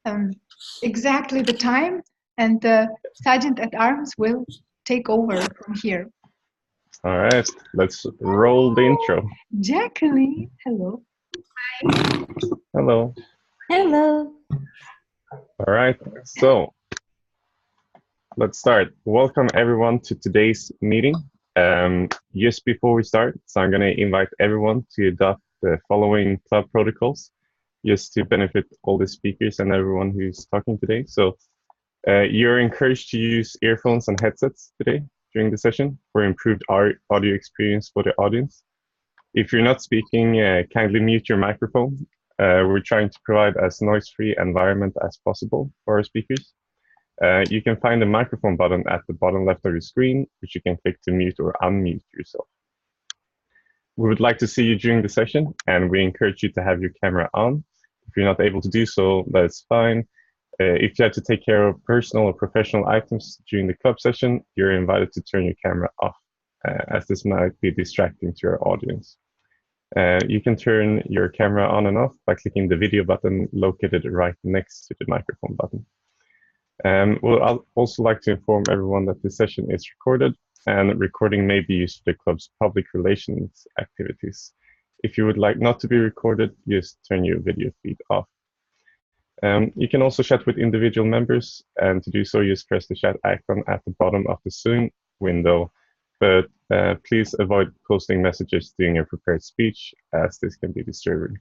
um, exactly the time, and the Sergeant at Arms will take over from here. All right, let's roll the intro. Jacqueline, hello. Hello. Hello. All right, so let's start. Welcome everyone to today's meeting. Just before we start, so I'm going to invite everyone to adopt the following club protocols, just to benefit all the speakers and everyone who's talking today. So you're encouraged to use earphones and headsets today during the session for improved audio experience for the audience. If you're not speaking, kindly mute your microphone. We're trying to provide as noise-free environment as possible for our speakers. You can find the microphone button at the bottom left of your screen, which you can click to mute or unmute yourself. We would like to see you during the session, and we encourage you to have your camera on. If you're not able to do so, that's fine. If you have to take care of personal or professional items during the club session, you're invited to turn your camera off, as this might be distracting to your audience. You can turn your camera on and off by clicking the video button located right next to the microphone button. We'll also like to inform everyone that this session is recorded, and recording may be used for the club's public relations activities. If you would like not to be recorded, just turn your video feed off. You can also chat with individual members, and to do so, just press the chat icon at the bottom of the Zoom window, but please avoid posting messages during your prepared speech, as this can be disturbing.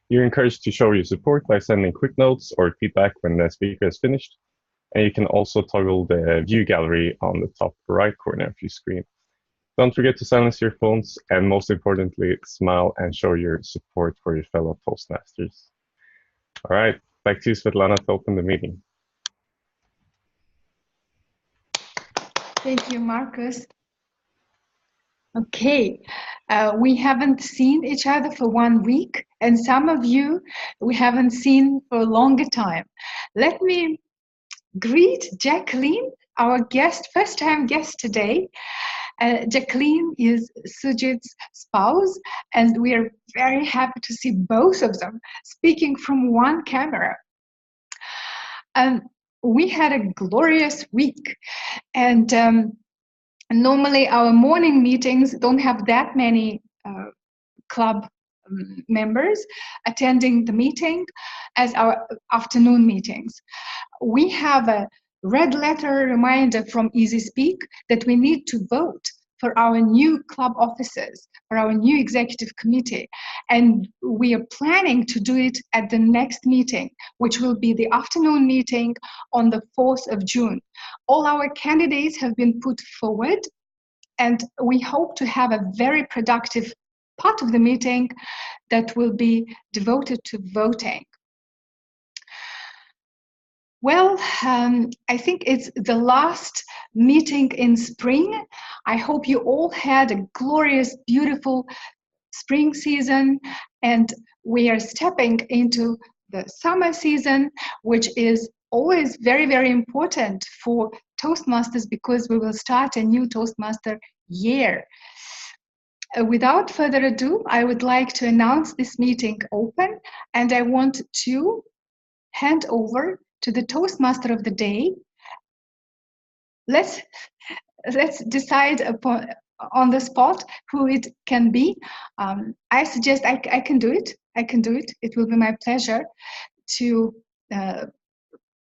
You're encouraged to show your support by sending quick notes or feedback when the speaker has finished, and you can also toggle the view gallery on the top right corner of your screen. Don't forget to silence your phones, and most importantly, smile and show your support for your fellow Toastmasters. All right, back to you, Svetlana, to open the meeting. Thank you, Marcus. Okay, we haven't seen each other for 1 week, and some of you we haven't seen for a longer time. Let me greet Jacqueline, our guest, first-time guest today. Jacqueline is Sujit's spouse, and we are very happy to see both of them speaking from one camera. We had a glorious week, and normally our morning meetings don't have that many club members attending the meeting as our afternoon meetings. We have a red letter reminder from Easy Speak that we need to vote for our new club officers, for our new executive committee. And we are planning to do it at the next meeting, which will be the afternoon meeting on the 4th of June. All our candidates have been put forward, and we hope to have a very productive part of the meeting that will be devoted to voting. Well, I think it's the last meeting in spring. I hope you all had a glorious, beautiful spring season, and we are stepping into the summer season, which is always very, very important for Toastmasters because we will start a new Toastmaster year. Without further ado, I would like to announce this meeting open, and I want to hand over to the Toastmaster of the day. Let's decide on the spot who it can be. I suggest I can do it. I can do it. It will be my pleasure to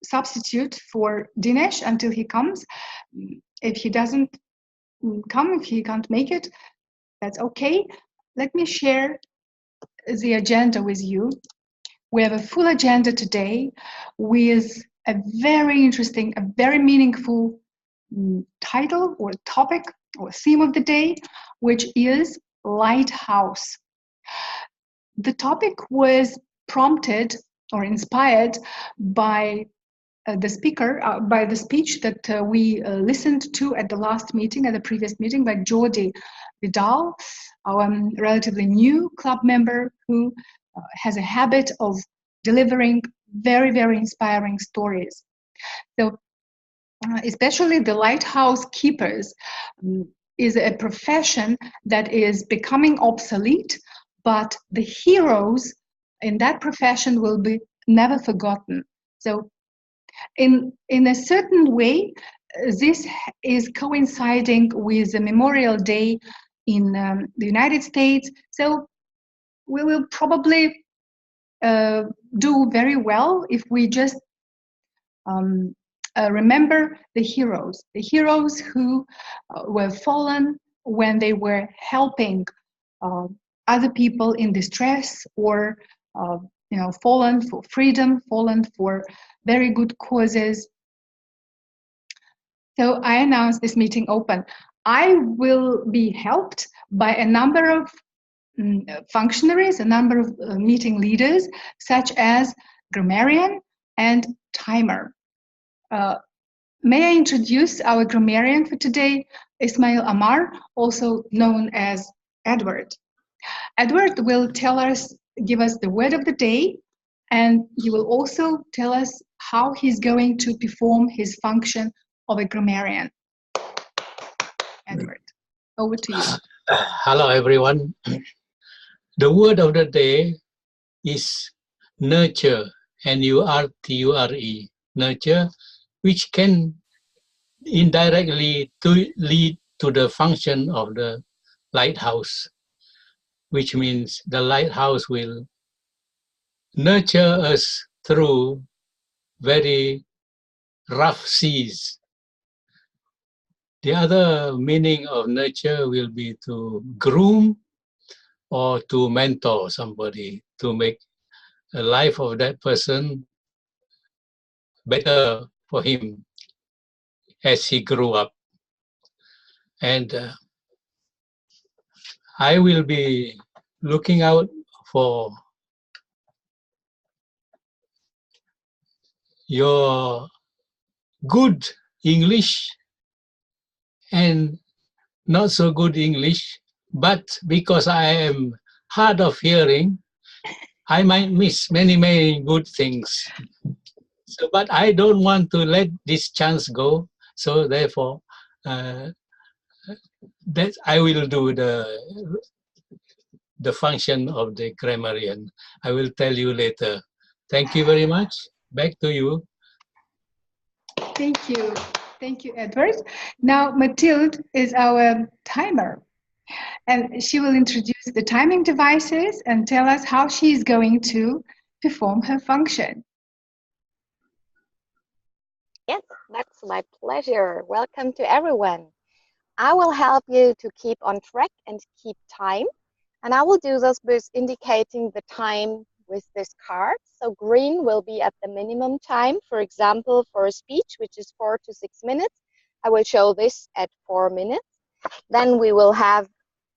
substitute for Dinesh until he comes. If he doesn't come, if he can't make it, that's okay. Let me share the agenda with you. We have a full agenda today with a very interesting, a very meaningful title or topic or theme of the day, which is Lighthouse. The topic was prompted or inspired by the speaker, by the speech that we listened to at the last meeting, at the previous meeting, by Jordi Vidal, our relatively new club member who has a habit of delivering very, very inspiring stories. So, especially the lighthouse keepers is a profession that is becoming obsolete, but the heroes in that profession will be never forgotten. So in a certain way, this is coinciding with the Memorial Day in the United States. So we will probably do very well if we just remember the heroes who were fallen when they were helping other people in distress, or fallen for freedom, fallen for very good causes. So I announced this meeting open. I will be helped by a number of functionaries, a number of meeting leaders, such as grammarian and timer. May I introduce our grammarian for today, Ismail Amar, also known as Edward. Edward will give us the word of the day, and he will also tell us how he's going to perform his function of a grammarian. Edward, over to you. Hello, everyone. The word of the day is nurture, N-U-R-T-U-R-E, nurture, which can indirectly lead to the function of the lighthouse, which means the lighthouse will nurture us through very rough seas. The other meaning of nurture will be to groom or to mentor somebody, to make the life of that person better for him as he grew up. And I will be looking out for your good English and not so good English, but because I am hard of hearing, I might miss many, many good things. So, but I don't want to let this chance go. So therefore, that I will do the function of the grammarian. I will tell you later. Thank you very much. Back to you. Thank you. Thank you, Edward. Now, Mathilde is our timer, and she will introduce the timing devices and tell us how she is going to perform her function. Yes, that's my pleasure. Welcome to everyone. I will help you to keep on track and keep time. And I will do this with indicating the time with this card. So green will be at the minimum time. For example, for a speech, which is 4 to 6 minutes, I will show this at 4 minutes. Then we will have,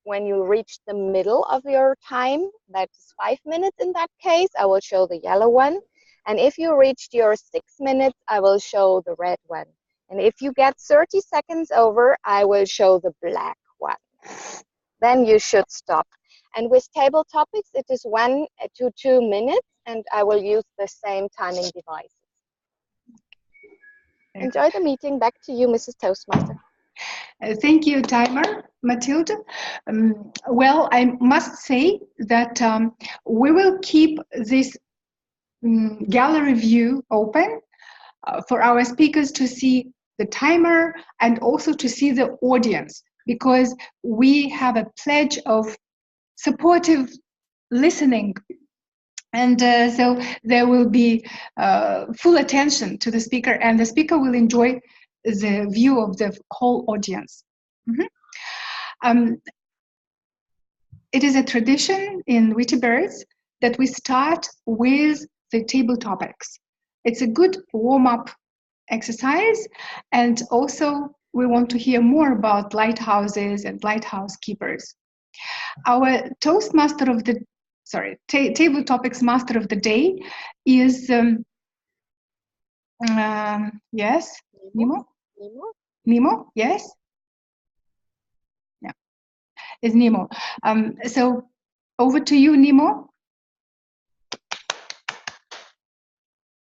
when you reach the middle of your time, that is 5 minutes in that case, I will show the yellow one. And if you reached your 6 minutes, I will show the red one. And if you get 30 seconds over, I will show the black one. Then you should stop. And with table topics, it is 1 to 2 minutes, and I will use the same timing devices. Enjoy the meeting. Back to you, Mrs. Toastmaster. Thank you, timer, Mathilde. Well, I must say that we will keep this gallery view open for our speakers to see the timer and also to see the audience, because we have a pledge of supportive listening, and so there will be full attention to the speaker, and the speaker will enjoy the view of the whole audience. It is a tradition in Witty Birds that we start with the table topics. It's a good warm-up exercise, and also we want to hear more about lighthouses and lighthouse keepers. Our Toastmaster of the, table topics master of the day is, yes, Nemo? Nemo, yes? Yeah, is Nemo. So over to you, Nemo.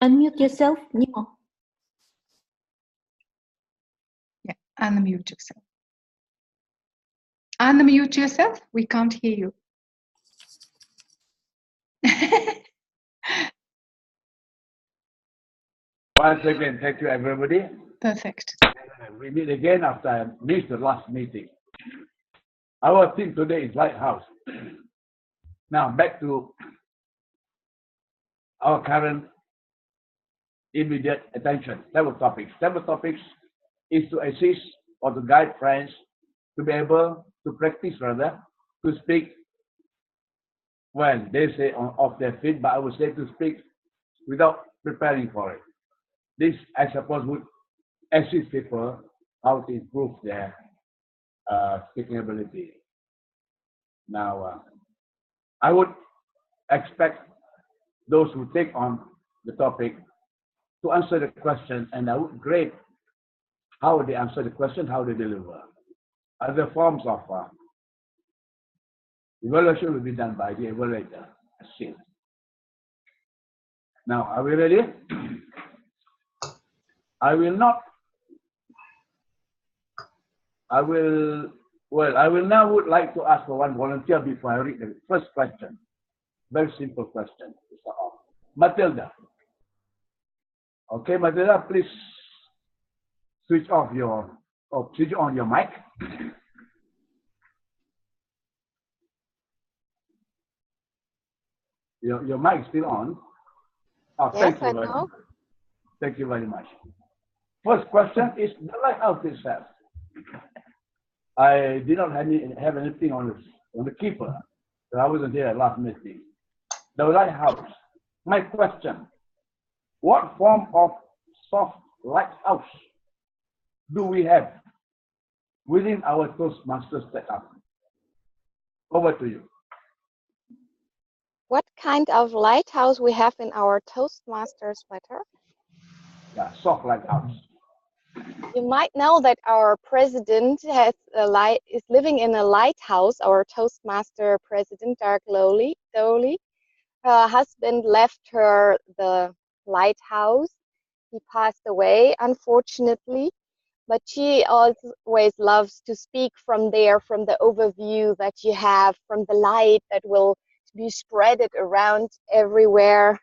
Unmute yourself, Nemo. Yeah, unmute yourself. Unmute yourself. We can't hear you. Once again, thank you, everybody. Perfect. We meet again after I missed the last meeting. Our theme today is Lighthouse. Now, back to our current immediate attention. Several topics. Several topics is to assist or to guide friends to be able to practice, rather, to speak when they say off their feet, but I would say to speak without preparing for it. This, I suppose, would assist people how to improve their speaking ability. Now, I would expect those who take on the topic to answer the question, and I would grade how they answer the question, how they deliver. Other forms of evaluation will be done by the evaluator. Now, are we ready? I will now would like to ask for one volunteer before I read the first question. Very simple question. Matilda. Okay, Matilda, please switch on your mic. Your mic is still on. Oh, Yes, thank you. I know. Thank you very much. First question is the lighthouse itself. I did not have anything on the keeper, so I wasn't here at last meeting. The lighthouse. My question: what form of soft lighthouse do we have within our Toastmasters setup? Over to you. What kind of lighthouse we have in our Toastmasters letter? Yeah, soft lighthouse. You might know that our president is living in a lighthouse. Our Toastmaster president, Dark Dolly. Her husband left her the lighthouse. He passed away, unfortunately, but she always loves to speak from there, from the overview that you have, from the light that will be spreaded around everywhere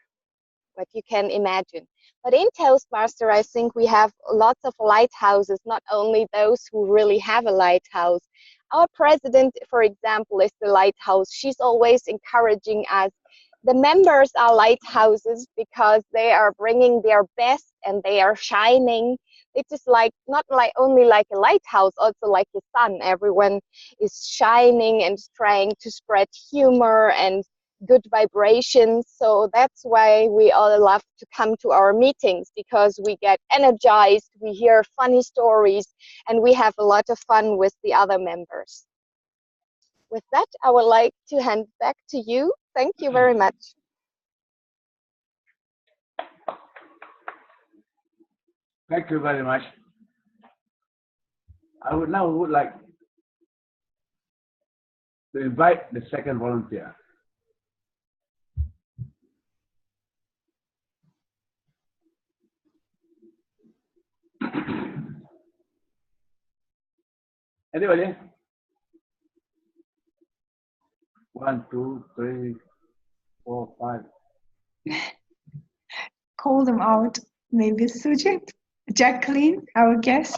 that you can imagine. But in Toastmaster, I think we have lots of lighthouses, not only those who really have a lighthouse. Our president, for example, is the lighthouse. She's always encouraging us. The members are lighthouses because they are bringing their best and they are shining. It is like not like only like a lighthouse, also like the sun. Everyone is shining and trying to spread humor and good vibrations. So that's why we all love to come to our meetings, because we get energized, we hear funny stories, and we have a lot of fun with the other members. With that, I would like to hand back to you. Thank you very much. Thank you very much. I would like to invite the second volunteer. Anybody? 1, 2, 3, 4, 5. Call them out. Maybe Sujit, Jacqueline, our guest.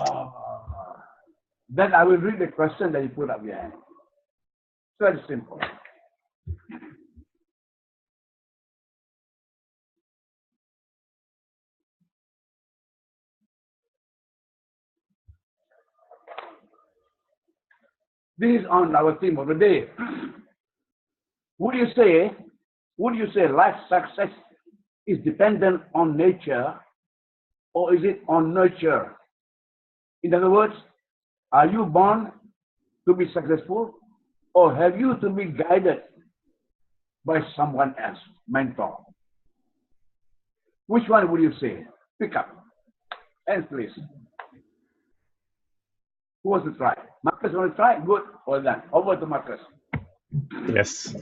Then I will read the question that you put up here. It's very simple. This is on our theme of the day. Would you say life success is dependent on nature, or is it on nurture? In other words, are you born to be successful, or have you to be guided by someone else, mentor? Which one would you say? Pick up. Hands, please. Who wants to try? Marcus, want to try? Good. Well done. Over to Marcus. Yes.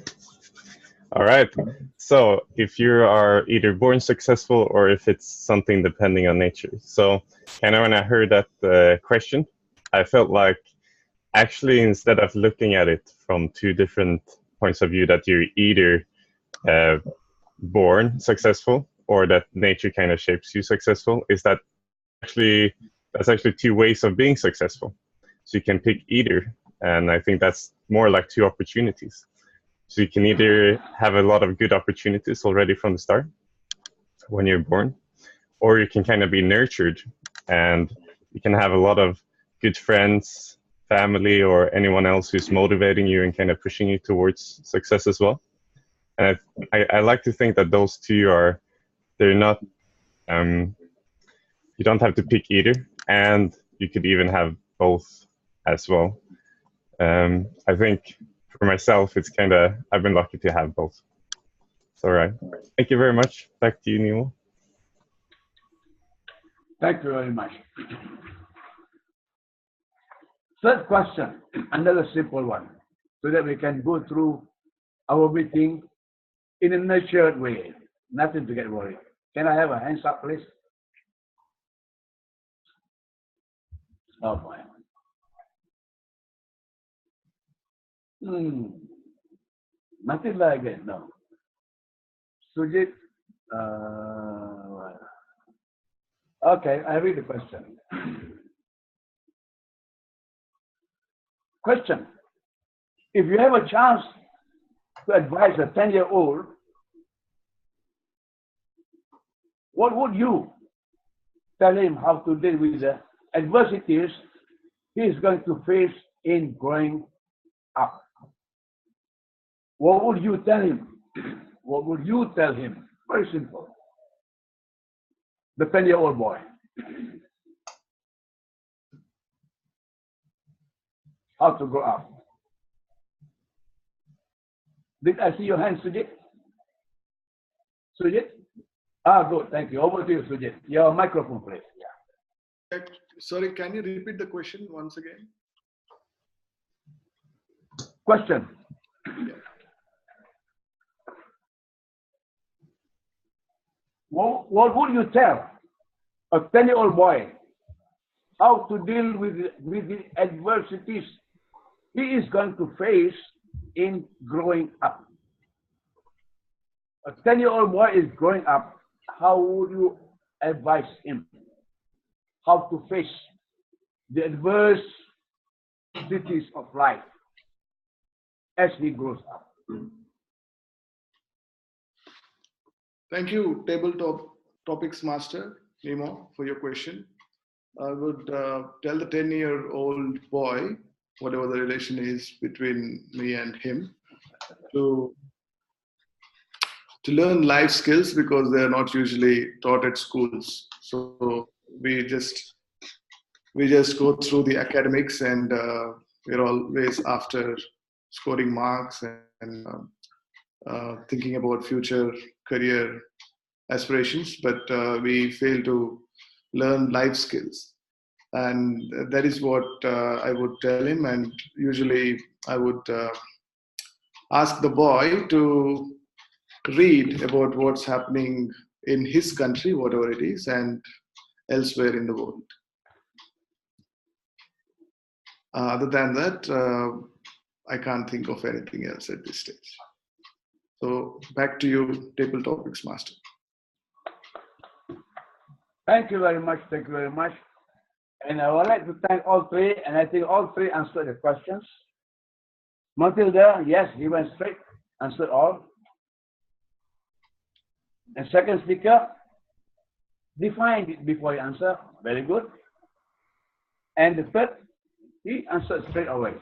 All right. So if you are either born successful or if it's something depending on nature. So kind of when I heard that question, I felt like actually instead of looking at it from two different points of view, that you're either born successful or that nature kind of shapes you successful, is that that's actually two ways of being successful. So you can pick either, and I think that's more like two opportunities. So you can either have a lot of good opportunities already from the start when you're born, or you can kind of be nurtured and you can have a lot of good friends, family, or anyone else who's motivating you and kind of pushing you towards success as well. And I like to think that those two they're not, you don't have to pick either, and you could even have both as well. I think for myself, it's kind of, I've been lucky to have both. It's all right. Thank you very much. Back to you, Neil. Thank you very much. Third question, another simple one, so that we can go through our meeting in a nurtured way. Nothing to get worried. Can I have a hands up, please? Oh boy. Nothing like it, no. Sujit, okay, I read the question. Question: if you have a chance to advise a 10-year-old, what would you tell him how to deal with the adversities he is going to face in growing up? What would you tell him? What would you tell him? Very simple. The 10-year-old boy. How to grow up. Did I see your hand, Sujit? Sujit? Ah, good. Thank you. Over to you, Sujit. Your microphone, please. Yeah. Sorry, can you repeat the question once again? Question. What would you tell a 10-year-old boy how to deal with the adversities he is going to face in growing up? A 10-year-old boy is growing up. How would you advise him how to face the adversities of life as he grows up? Thank you, Topics Master, Nemo, for your question. I would tell the 10-year-old boy, whatever the relation is between me and him, to learn life skills, because they are not usually taught at schools. So we just go through the academics, and we're always after scoring marks and thinking about future career aspirations, but we fail to learn life skills. And that is what I would tell him. And usually I would ask the boy to read about what's happening in his country, whatever it is, and elsewhere in the world. Other than that, I can't think of anything else at this stage. So back to you, Table Topics Master. Thank you very much. Thank you very much. And I would like to thank all three, and I think all three answered the questions. Matilda, yes, he went straight, answered all. And second speaker, defined it before he answered, very good. And the third, he answered straight away.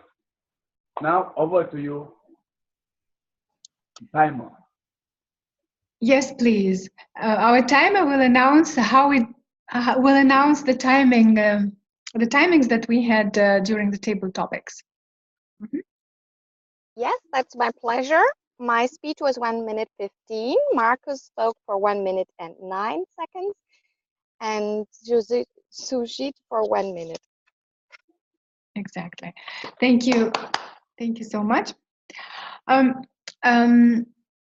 Now over to you, timer. Yes, please. Our timer will announce the timing, the timings that we had during the table topics. Mm-hmm. Yes, that's my pleasure. My speech was 1 minute 15. Marcus spoke for 1 minute and 9 seconds, and Sujit for 1 minute. Exactly. Thank you. Thank you so much.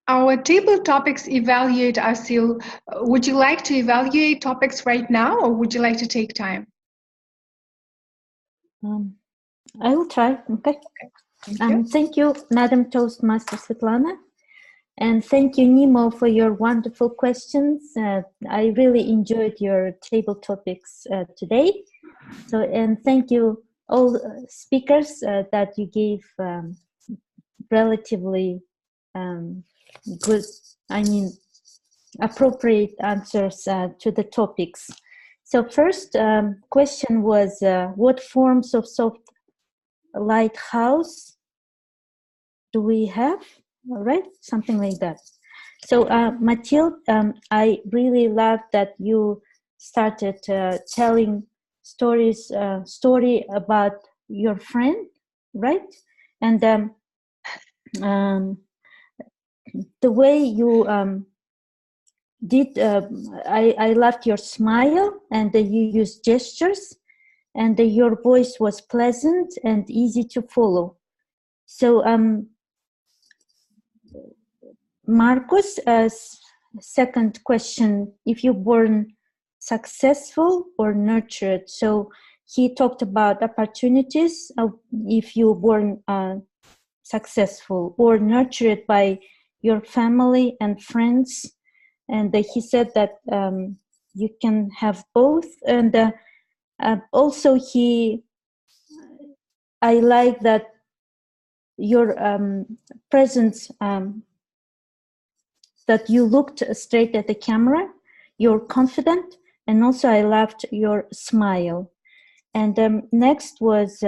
Our table topics evaluate, Asil. Would you like to evaluate topics right now, or would you like to take time? I will try. Okay. Thank you. Thank you, Madam Toastmaster Svetlana. And thank you, Nemo, for your wonderful questions. I really enjoyed your table topics today. So, and thank you all speakers that you gave relatively good, appropriate answers to the topics. So first question was, what forms of soft lighthouse do we have? All right, something like that. So Mathilde, I really love that you started telling story about your friend, right? And the way you did, I loved your smile, and you used gestures, and your voice was pleasant and easy to follow. So Marcus, second question, if you're born successful or nurtured. So he talked about opportunities if you're born successful or nurtured by your family and friends. And he said that you can have both. And also I like that your presence, that you looked straight at the camera, you're confident, and also I loved your smile. And next was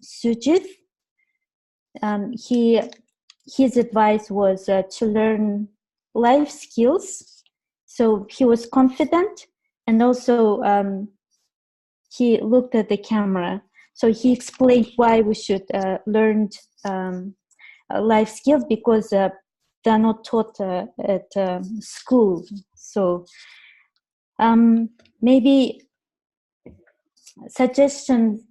Sujith. His advice was to learn life skills. So he was confident, and also he looked at the camera. So he explained why we should learn life skills, because they're not taught at school. So maybe suggestion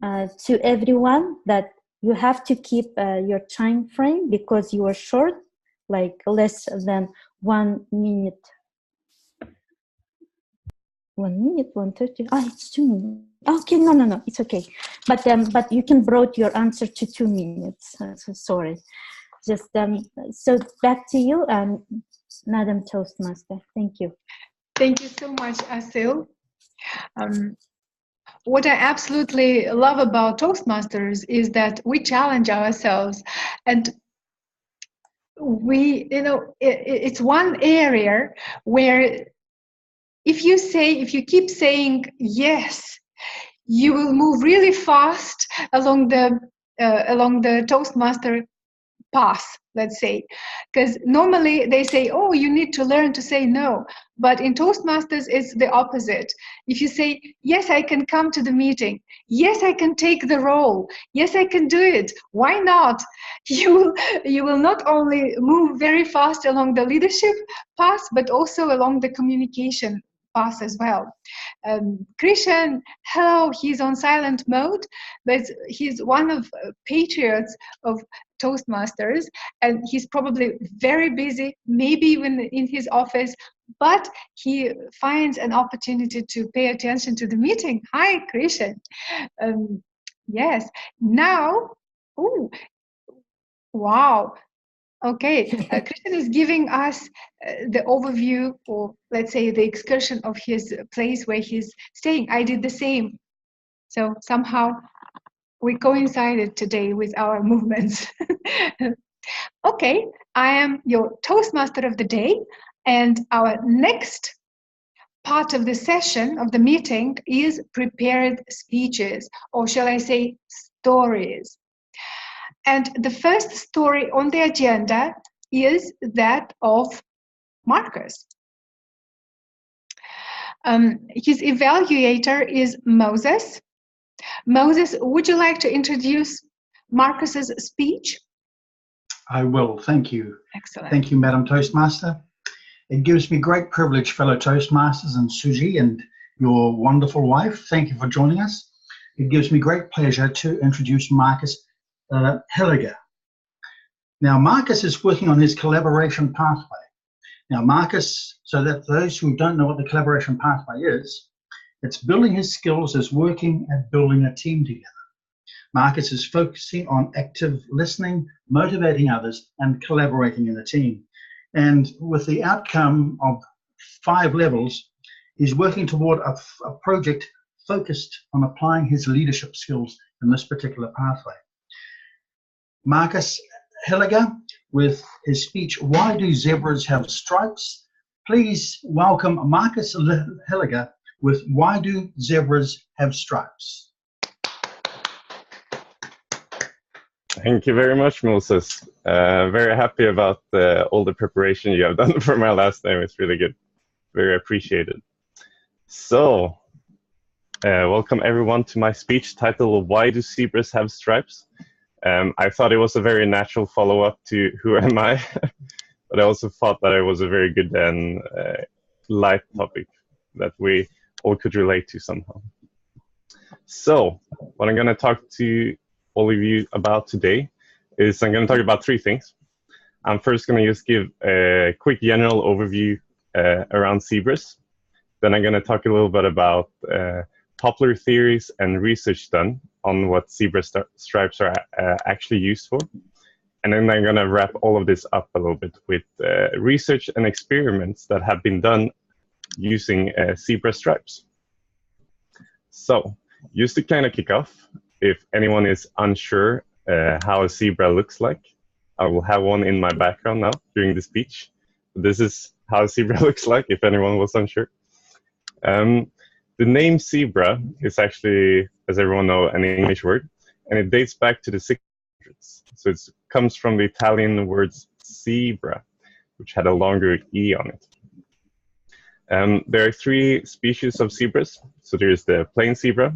to everyone that you have to keep your time frame, because you are short, like less than 1 minute. 1 minute, 1:30. It's 2 minutes. Okay, no, it's okay. But you can broaden your answer to 2 minutes. So sorry. Just so back to you, Madam Toastmaster. Thank you. Thank you so much, Asil. What I absolutely love about Toastmasters is that we challenge ourselves, and it's one area where if you keep saying yes, you will move really fast along the Toastmaster path, let's say, because normally they say, oh, you need to learn to say no, but in Toastmasters it's the opposite. If you say yes, I can come to the meeting, yes, I can take the role, yes, I can do it, why not, you will not only move very fast along the leadership path, but also along the communication path as well. Krishan, hello, he's on silent mode, but he's one of patriots of Toastmasters, and he's probably very busy, maybe even in his office, but he finds an opportunity to pay attention to the meeting. Hi, Krishan. Yes, now, wow. Okay, Krishan is giving us the overview, or let's say the excursion of his place where he's staying. I did the same. So somehow we coincided today with our movements. Okay, I am your Toastmaster of the day, and our next part of the session, of the meeting, is prepared speeches, or shall I say stories. And the first story on the agenda is that of Marcus. His evaluator is Moses. Moses, would you like to introduce Marcus's speech? I will, thank you. Excellent. Thank you, Madam Toastmaster. It gives me great privilege, fellow Toastmasters and Suji and your wonderful wife. Thank you for joining us. It gives me great pleasure to introduce Marcus Helliger. Now, Marcus is working on his collaboration pathway. Now, Marcus, so that those who don't know what the collaboration pathway is, it's building his skills as working at building a team together. Marcus is focusing on active listening, motivating others, and collaborating in a team. And with the outcome of 5 levels, he's working toward a project focused on applying his leadership skills in this particular pathway. Marcus Hilliger with his speech, Why Do Zebras Have Stripes? Please welcome Marcus Hilliger with Why Do Zebras Have Stripes? Thank you very much, Moses. Very happy about all the preparation you have done for my last name. It's really good. Very appreciated. So, welcome everyone to my speech titled, Why Do Zebras Have Stripes? I thought it was a very natural follow-up to Who Am I? But I also thought that it was a very good and light topic that we all could relate to somehow. So, what I'm going to talk to all of you about today is I'm going to talk about 3 things. I'm first going to just give a quick general overview around zebras. Then I'm going to talk a little bit about popular theories and research done on what zebra stripes are actually used for. And then I'm going to wrap all of this up a little bit with research and experiments that have been done using zebra stripes. So, just to kind of kick off, if anyone is unsure how a zebra looks like, I will have one in my background now during the speech. This is how a zebra looks like, if anyone was unsure. The name zebra is actually, as everyone knows, an English word, and it dates back to the 1600s. So it comes from the Italian words zebra, which had a longer E on it. There are 3 species of zebras. So there's the plain zebra,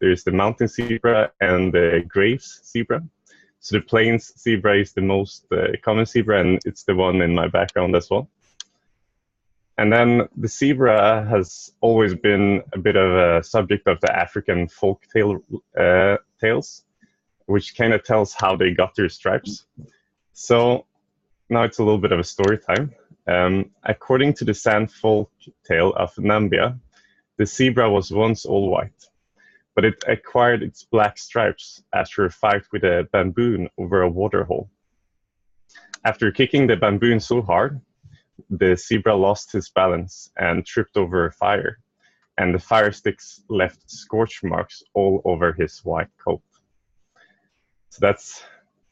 there's the mountain zebra, and the Graves zebra. So the plains zebra is the most common zebra, and it's the one in my background as well. And then the zebra has always been a bit of a subject of the African folk tales, which kind of tells how they got their stripes. So now it's a little bit of a story time. According to the San folk tale of Nambia, the zebra was once all white, but it acquired its black stripes after a fight with a baboon over a waterhole. After kicking the baboon so hard, the zebra lost his balance and tripped over a fire, and the fire sticks left scorch marks all over his white coat. So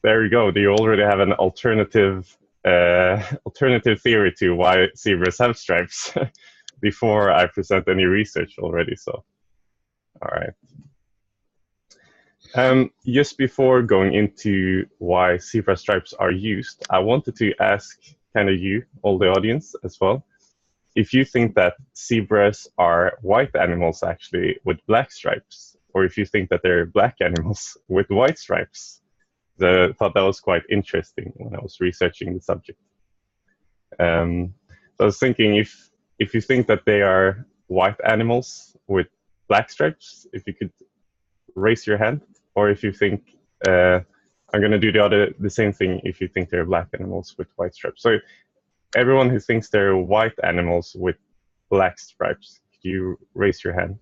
there you go. You already have an alternative theory to why zebras have stripes before I present any research already. So, all right. Just before going into why zebra stripes are used, I wanted to ask kind of you, all the audience as well, if you think that zebras are white animals actually with black stripes, or if you think that they're black animals with white stripes. I thought that was quite interesting when I was researching the subject. So I was thinking if you think that they are white animals with black stripes, if you could raise your hand, or if you think I'm going to do the same thing if you think they're black animals with white stripes. So everyone who thinks they're white animals with black stripes, could you raise your hand?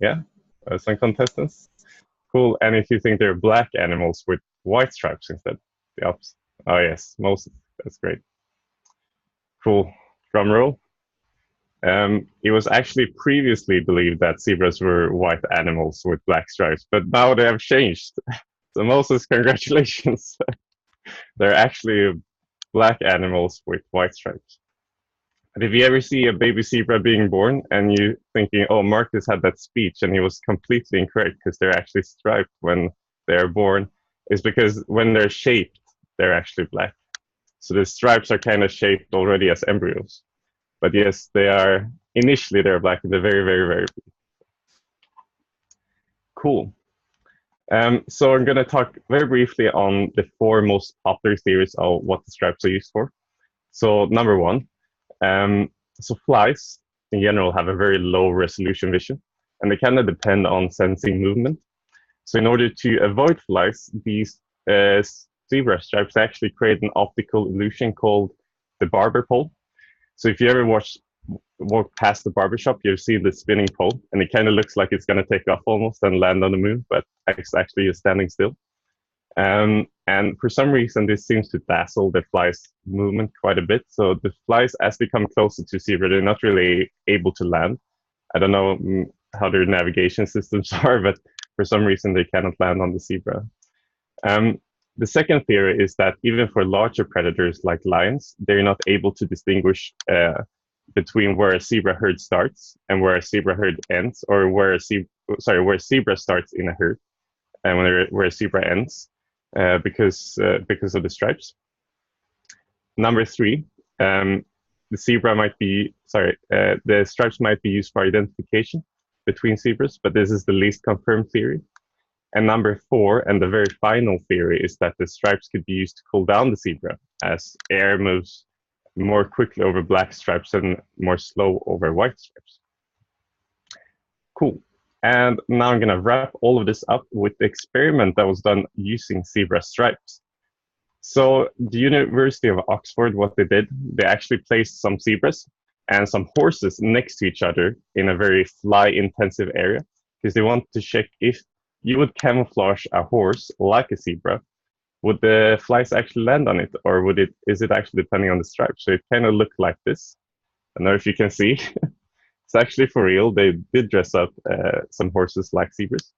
Yeah, some contestants. Cool. And if you think they're black animals with white stripes instead, the opposite. Oh yes, most. That's great. Cool. Drum roll. It was actually previously believed that zebras were white animals with black stripes, but now they have changed. So Moses, congratulations. They're actually black animals with white stripes. But if you ever see a baby zebra being born and you thinking, oh, Marcus had that speech and he was completely incorrect because they're actually striped when they're born, is because when they're shaped, they're actually black. So the stripes are kind of shaped already as embryos. But yes, initially they're black and they're very, very, very beautiful. Cool. So I'm going to talk very briefly on the 4 most popular theories of what the stripes are used for. So number 1, so flies in general have a very low resolution vision, and they kind of depend on sensing movement. So in order to avoid flies, these zebra stripes actually create an optical illusion called the barber pole. So if you ever walk past the barbershop, you've seen the spinning pole, and it kind of looks like it's going to take off almost and land on the moon, but it's actually just standing still. And for some reason, this seems to dazzle the fly's movement quite a bit. So the flies, as they come closer to zebra, they're not really able to land. I don't know how their navigation systems are, but for some reason, they cannot land on the zebra. The second theory is that even for larger predators like lions, they're not able to distinguish between where a zebra herd starts and where a zebra herd ends, or where a zebra starts in a herd and where a zebra ends, because of the stripes. Number 3, the stripes might be used for identification between zebras, but this is the least confirmed theory. And number 4, and the very final theory, is that the stripes could be used to cool down the zebra, as air moves more quickly over black stripes and more slow over white stripes. Cool. And now I'm going to wrap all of this up with the experiment that was done using zebra stripes. So the University of Oxford, what they did, they actually placed some zebras and some horses next to each other in a very fly-intensive area, because they wanted to check if you would camouflage a horse like a zebra, would the flies actually land on it, or is it actually depending on the stripes? So it kind of looked like this. I don't know if you can see. It's actually for real. They did dress up some horses like zebras.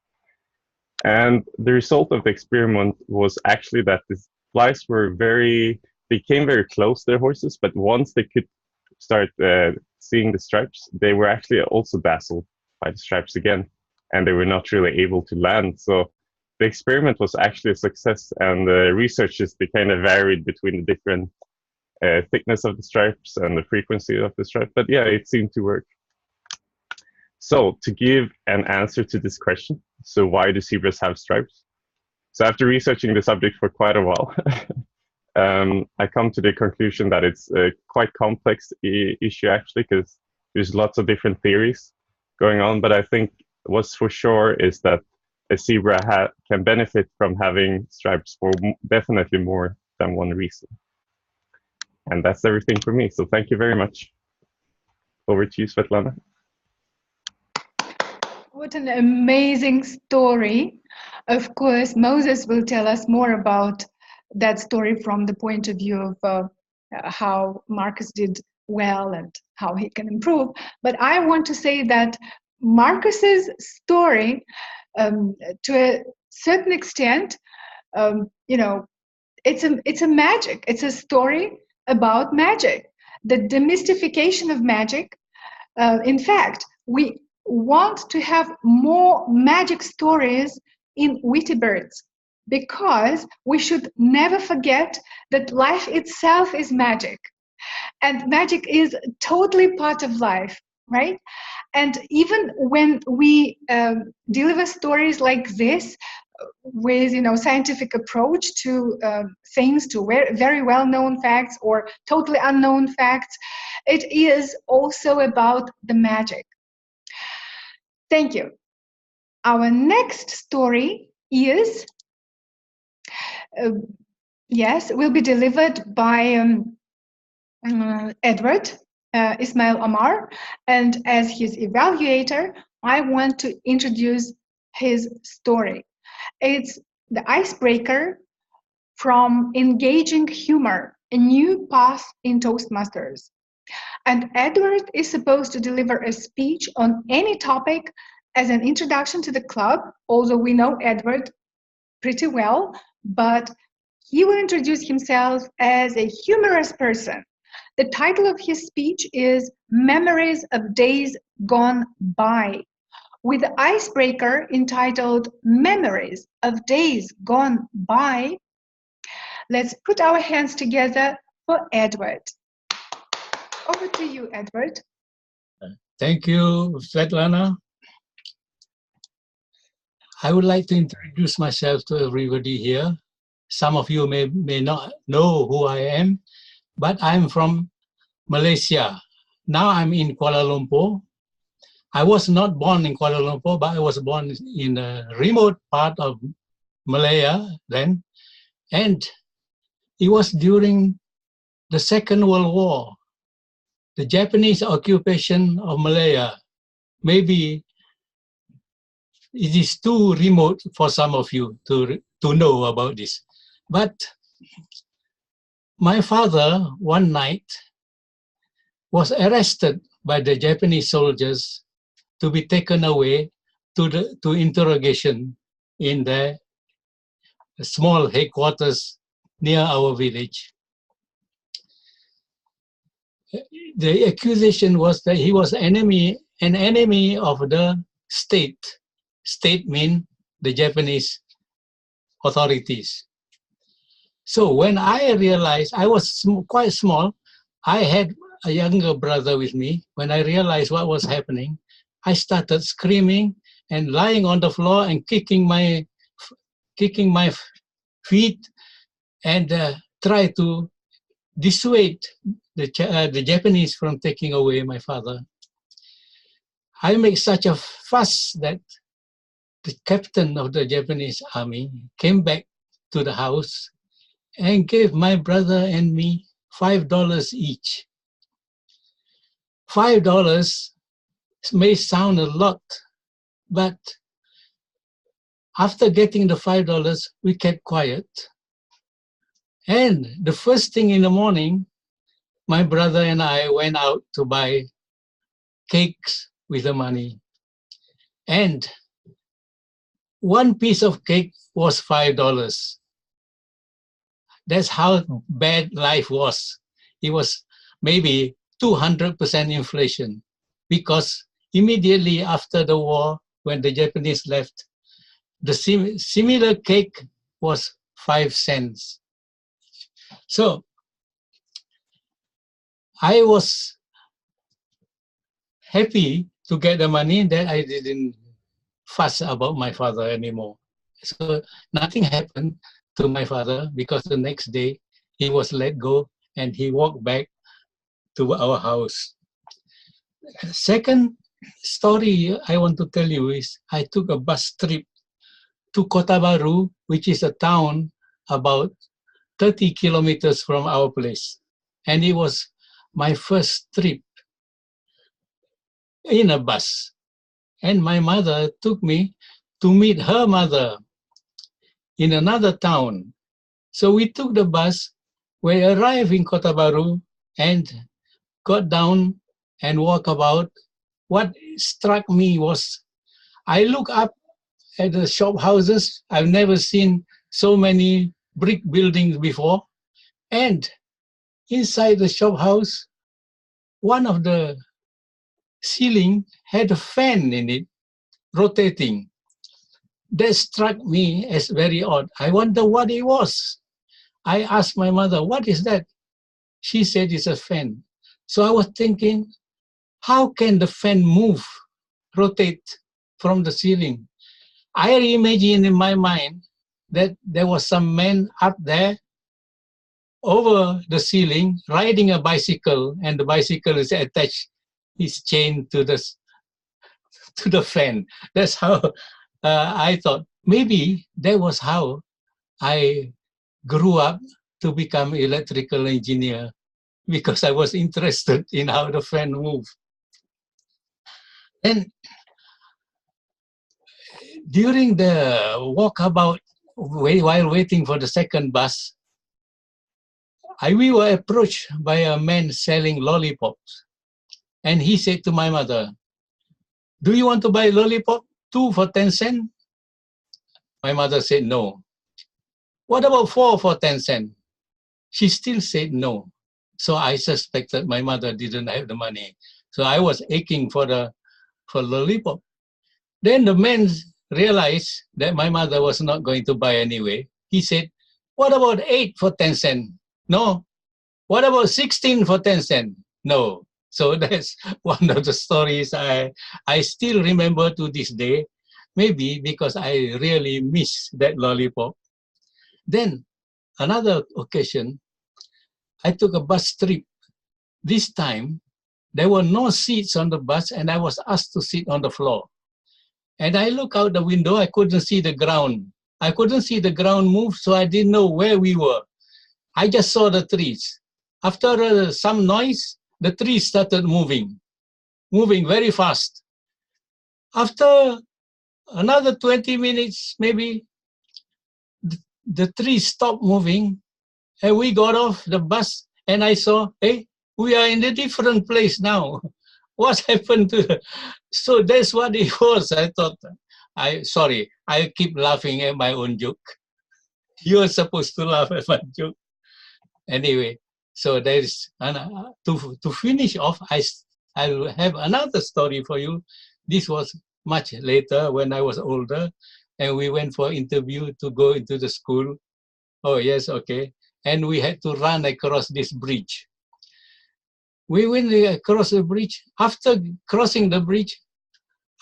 And the result of the experiment was actually that the flies they came very close to their horses, but once they could start seeing the stripes, they were actually also dazzled by the stripes again, and they were not really able to land. So the experiment was actually a success, and the researchers, they kind of varied between the different thickness of the stripes and the frequency of the stripe, but yeah, it seemed to work. So to give an answer to this question, so why do zebras have stripes? So after researching the subject for quite a while, I come to the conclusion that it's a quite complex issue actually, because there's lots of different theories going on, but I think what's for sure is that a zebra can benefit from having stripes for definitely more than one reason. And that's everything for me, so thank you very much. Over to you, Svetlana. What an amazing story. Of course, Moses will tell us more about that story from the point of view of how Marcus did well and how he can improve. But I want to say that Marcus's story, to a certain extent, it's a magic. It's a story about magic, the demystification of magic. In fact, we want to have more magic stories in Witty Birds, because we should never forget that life itself is magic, and magic is totally part of life, right? And even when we deliver stories like this with scientific approach to things, to very well-known facts or totally unknown facts, it is also about the magic. Thank you. Our next story is, will be delivered by Edward Ismail Omar, and as his evaluator, I want to introduce his story. It's the icebreaker from Engaging Humor, a new path in Toastmasters. And Edward is supposed to deliver a speech on any topic as an introduction to the club, although we know Edward pretty well, but he will introduce himself as a humorous person. The title of his speech is Memories of Days Gone By, with the icebreaker entitled Memories of Days Gone By. Let's put our hands together for Edward. Over to you, Edward. Thank you, Svetlana. I would like to introduce myself to everybody here. Some of you may not know who I am, but I'm from Malaysia. Now I'm in Kuala Lumpur. I was not born in Kuala Lumpur, but I was born in a remote part of Malaya then. And it was during the Second World War, the Japanese occupation of Malaya. Maybe it is too remote for some of you to to know about this. But my father one night was arrested by the Japanese soldiers to be taken away to interrogation in the small headquarters near our village. The accusation was that he was an enemy of the state. State means the Japanese authorities. So when I realized, I was quite small, I had a younger brother with me. When I realized what was happening, I started screaming and lying on the floor and kicking my feet and try to dissuade the Japanese from taking away my father. I made such a fuss that the captain of the Japanese army came back to the house and gave my brother and me $5 each. $5 may sound a lot, but after getting the $5, we kept quiet. And the first thing in the morning, my brother and I went out to buy cakes with the money. And one piece of cake was $5. That's how bad life was. It was maybe 200% inflation, because immediately after the war, when the Japanese left, the similar cake was 5 cents. So I was happy to get the money that I didn't fuss about my father anymore. So nothing happened to my father, because the next day he was let go and he walked back to our house. Second story I want to tell you is I took a bus trip to Kota Baru, which is a town about 30 kilometers from our place. And it was my first trip in a bus. And my mother took me to meet her mother in another town. So we took the bus, we arrived in Kota Baru and got down and walked about. What struck me was, I look up at the shop houses. I've never seen so many brick buildings before. And inside the shop house, one of the ceiling had a fan in it, rotating. That struck me as very odd. I wonder what it was. I asked my mother, what is that? She said it's a fan. So I was thinking, how can the fan move, rotate from the ceiling? I imagine in my mind that there was some man up there over the ceiling riding a bicycle, and the bicycle is attached his chain to the fan. That's how I thought. Maybe that was how I grew up to become electrical engineer, because I was interested in how the fan moved. And during the walkabout, while waiting for the second bus, we were approached by a man selling lollipops. And he said to my mother, do you want to buy lollipop 2 for 10 cents? My mother said no. What about 4 for 10 cents? She still said no. So I suspected my mother didn't have the money. So I was aching for lollipop. Then the man realized that my mother was not going to buy anyway. He said, what about 8 for 10 cents? No. What about 16 for 10 cents? No. So that's one of the stories I still remember to this day, maybe because I really miss that lollipop. Then another occasion, I took a bus trip. This time, there were no seats on the bus and I was asked to sit on the floor. And I look out the window, I couldn't see the ground. I couldn't see the ground move, so I didn't know where we were. I just saw the trees. After some noise, the trees started moving very fast. After another 20 minutes, maybe, the the tree stopped moving, and we got off the bus, and I saw, hey, we are in a different place now. What happened to the... So that's what it was. I thought, sorry, I keep laughing at my own joke. You're supposed to laugh at my joke. Anyway, so there's, to finish off, I will have another story for you. This was much later when I was older, and we went for interview to go into the school. Oh yes, okay. And we had to run across this bridge. We went across the bridge. After crossing the bridge,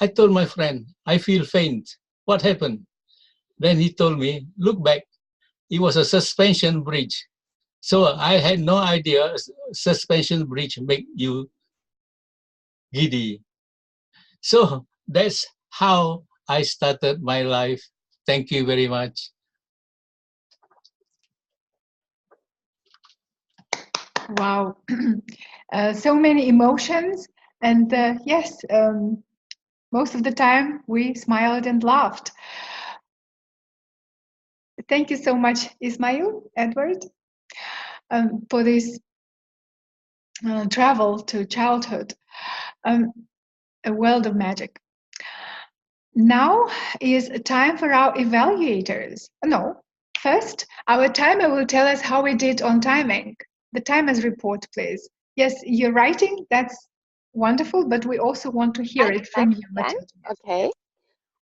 I told my friend, I feel faint. What happened? Then he told me, look back. It was a suspension bridge. So I had no idea suspension bridge make you giddy. So that's how I started my life. Thank you very much. Wow. So many emotions. And yes, most of the time we smiled and laughed. Thank you so much, Ismail, Edward, for this travel to childhood, a world of magic. Now is time for our evaluators. No, first, our timer will tell us how we did on timing. The timer's report, please. Yes, you're writing, that's wonderful, but we also want to hear it from you, Matilda. Okay.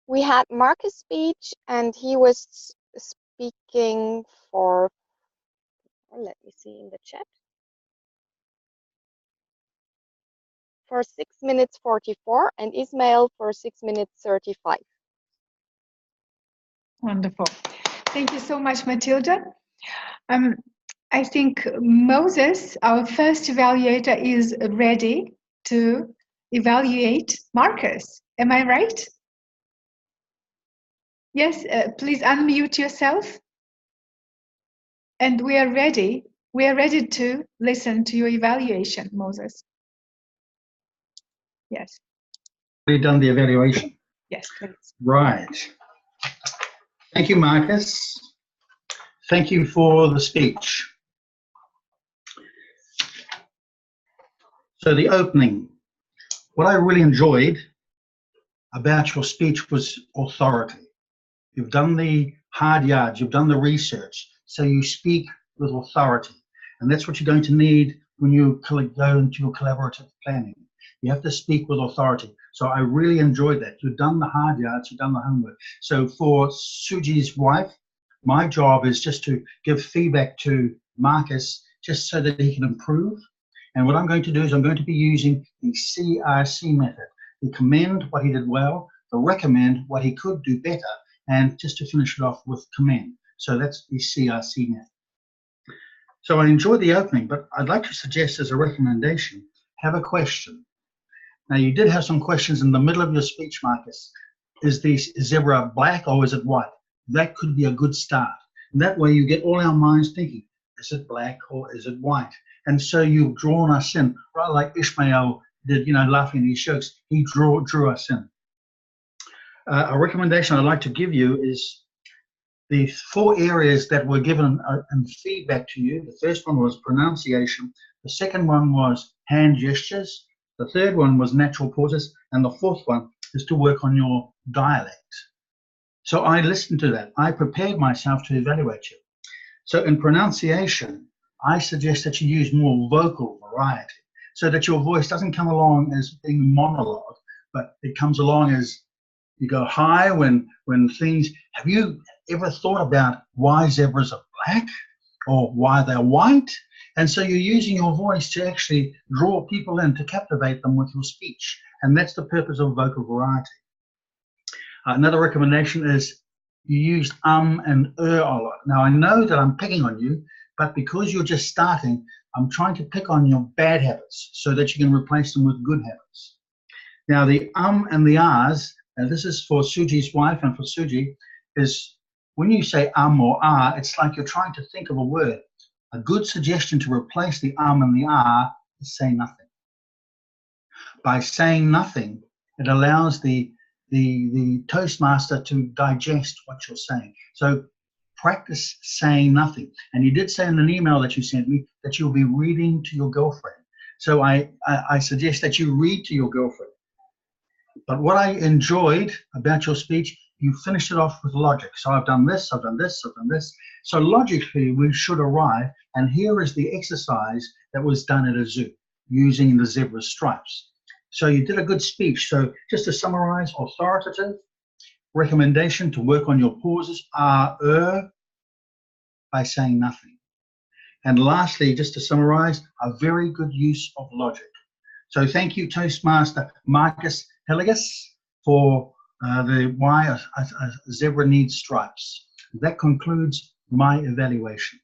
We had Marcus' speech, and he was speaking for, let me see in the chat, for 6 minutes 44, and Ismail for 6 minutes 35. Wonderful. Thank you so much, Matilda. I think Moses, our first evaluator, is ready to evaluate Marcus. Am I right? Yes, please unmute yourself. And we are ready. We are ready to listen to your evaluation, Moses. Yes. We've done the evaluation. Yes, please. Right. Thank you, Marcus. Thank you for the speech. So the opening, what I really enjoyed about your speech was authority. You've done the hard yards, you've done the research, so you speak with authority. And that's what you're going to need when you go into your collaborative planning. You have to speak with authority. So I really enjoyed that. You've done the hard yards, you've done the homework. So for Suji's wife, my job is just to give feedback to Marcus just so that he can improve. And what I'm going to do is I'm going to be using the CRC method. The commend what he did well, the recommend what he could do better, and just to finish it off with commend. So that's the CRC method. So I enjoyed the opening, but I'd like to suggest as a recommendation, have a question. Now you did have some questions in the middle of your speech, Marcus. Is the zebra black or is it white? That could be a good start. And that way you get all our minds thinking, is it black or is it white? And so you've drawn us in, right like Ishmael did, laughing at these jokes. He drew us in. A recommendation I'd like to give you is the 4 areas that were given in feedback to you. The first one was pronunciation. The second one was hand gestures. The third one was natural pauses. And the fourth one is to work on your dialect. So I listened to that. I prepared myself to evaluate you. So in pronunciation, I suggest that you use more vocal variety so that your voice doesn't come along as being monologue, but it comes along as you go high when things. Have you ever thought about why zebras are black or why they're white? And so you're using your voice to actually draw people in, to captivate them with your speech. And that's the purpose of vocal variety. Another recommendation is you use and a lot. Now I know that I'm picking on you, but because you're just starting, I'm trying to pick on your bad habits so that you can replace them with good habits. Now the and the ahs, and this is for Suji's wife and for Suji, is when you say or ah, it's like you're trying to think of a word. A good suggestion to replace the and the ah is say nothing. By saying nothing, it allows the Toastmaster to digest what you're saying. So practice saying nothing. And you did say in an email that you sent me that you'll be reading to your girlfriend. So I suggest that you read to your girlfriend. But what I enjoyed about your speech, you finished it off with logic. So I've done this, I've done this, I've done this. So logically, we should arrive. And here is the exercise that was done at a zoo using the zebra stripes. So you did a good speech. So just to summarize, authoritative, recommendation to work on your pauses, by saying nothing. And lastly, just to summarize, a very good use of logic. So thank you, Toastmaster Marcus Heligas, for the why a zebra needs stripes. That concludes my evaluation,